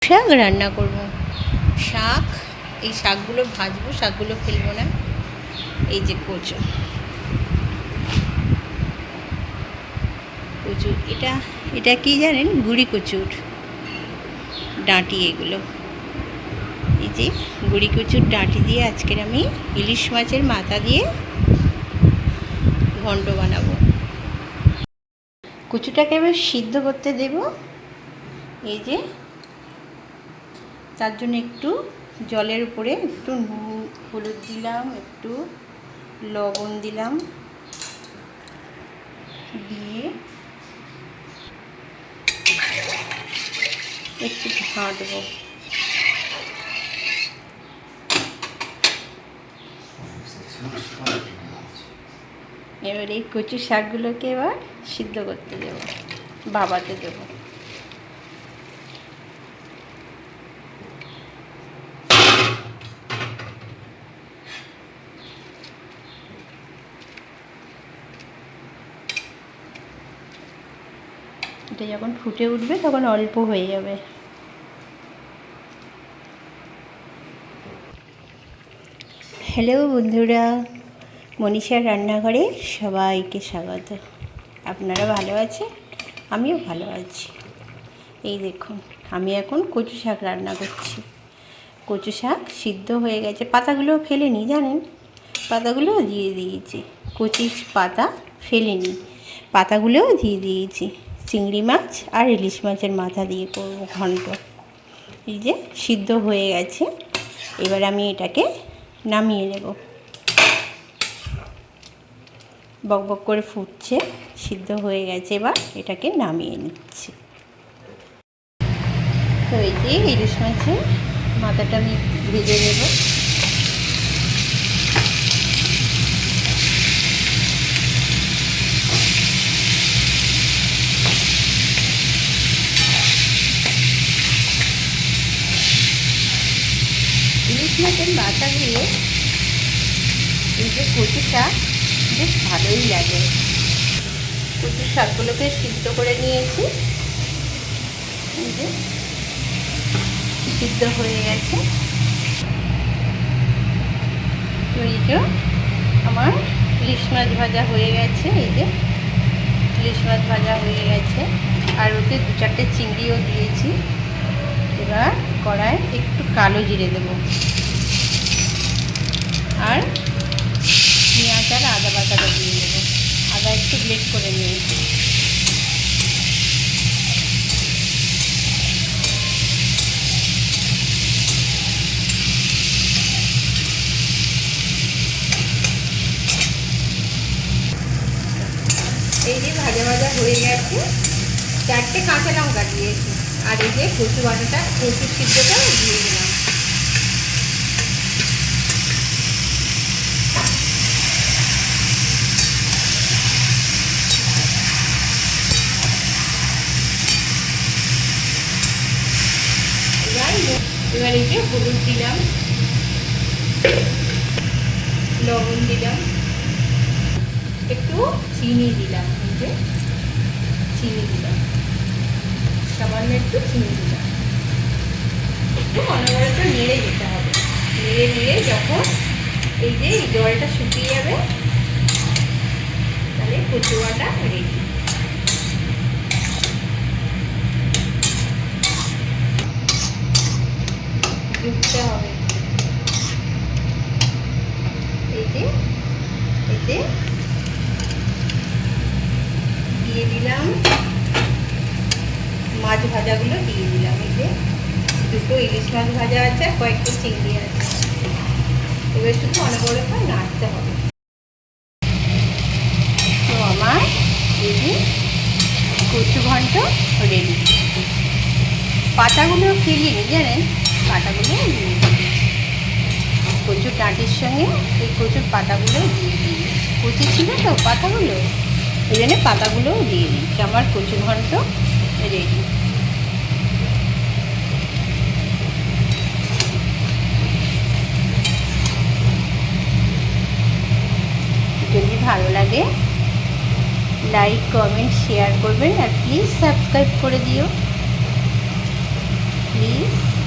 শাক রান্না করব। শাক, এই শাকগুলো ভাজবো, শাকগুলো ফেলবো না। এই যে কচু, কচু এটা এটা কি জানেন? গুড়ি কচুর ডাঁটি এগুলো। এই যে গুড়ি কচুর ডাঁটি দিয়ে আজকের আমি ইলিশ মাছের মাথা দিয়ে ঘন্ট বানাবো। কচুটাকে এবার সিদ্ধ করতে দেব। এই যে তার জন্য একটু জলের উপরে একটু হলুদ দিলাম, একটু লবণ দিলাম, দিয়ে একটু ঘাঁটবো। এবার এই কচু শাকগুলোকে এবার সিদ্ধ করতে দেব, ভাপাতে দেব। এটা যখন ফুটে উঠবে তখন অল্প হয়ে যাবে। হ্যালো বন্ধুরা, মনীষার রান্নাঘরে সবাইকে স্বাগত। আপনারা ভালো আছেন? আমিও ভালো আছি। এই দেখুন, আমি এখন কচু শাক রান্না করছি। কচু শাক সিদ্ধ হয়ে গেছে, পাতাগুলো ফেলেনি জানেন, পাতাগুলোও দিয়ে দিয়েছি। কচি পাতা ফেলেনি, পাতাগুলোও দিয়ে দিয়েছি। চিংড়ি মাছ আর ইলিশ মাছের মাথা দিয়ে করবো ঘন্ট। এই যে সিদ্ধ হয়ে গেছে, এবার আমি এটাকে নামিয়ে নেব। বকবক করে ফুটছে, সিদ্ধ হয়ে গেছে, এবার এটাকে নামিয়ে নিচ্ছি। তো এই যে ইলিশ মাছের মাথাটা আমি ভেজে নেব। ইলিশ মাছের মাথা দিয়ে এই যে কচু শাক বেশ ভালোই লাগে। কচু শাকগুলোকে সিদ্ধ করে নিয়েছি, এই যে সিদ্ধ হয়ে গেছে। তো এই যে আমার ইলিশ মাছ ভাজা হয়ে গেছে। এই যে ইলিশ মাছ ভাজা হয়ে গেছে, আর ওতে 2-4টে চিংড়িও দিয়েছি। এবার কড়ায় একটু কালো জিরে দেব, আর পেঁয়াজ আর আদা বাটাটা দিয়ে দেবো। আদা একটু গ্রেট করে নিয়েছি। এই যে ভাজা ভাজা হয়ে গেছে, 4টে কাঁচা লঙ্কা দিয়েছি, আর এই যে কচু বাটাটা, কচু সিদ্ধটা দিয়ে দিলাম। এবার এই যে হলুদ দিলাম, লবণ দিলাম, একটু চিনি দিলাম। এই যে চিনি দিলাম, সামান্য একটু চিনি দিলাম। একটু অনবরত নেড়ে যেতে হবে। নেড়ে নেড়ে যখন এই যে জলটা শুকিয়ে যাবে, তাহলে কচু বাটা রেডি। ধুতে হবে। এই যে এতে দিয়ে দিলাম মাছ ভাজাগুলো, দিয়ে দিলাম। এই যে 2টো ইলিশ মাছ ভাজা আছে, আর কয়েকটা চিংড়ি আছে। এবার শুধু অনবরত নাড়তে হবে। তো আমার এই যে কচু ঘন্ট রেডি। পাতাগুলো ফেলিনি জানেন, পাতাগুলো কচুর ডাঁটির সঙ্গে এই কচুর পাতাগুলো দিয়ে দিই। কচি ছিল তো পাতাগুলো, ওই জন্য পাতাগুলোও দিয়ে দিচ্ছি। আমার কচু ঘন্ট রেডি। যদি ভালো লাগে লাইক, কমেন্ট, শেয়ার করবেন, আর প্লিজ সাবস্ক্রাইব করে দিও। প্লিজ।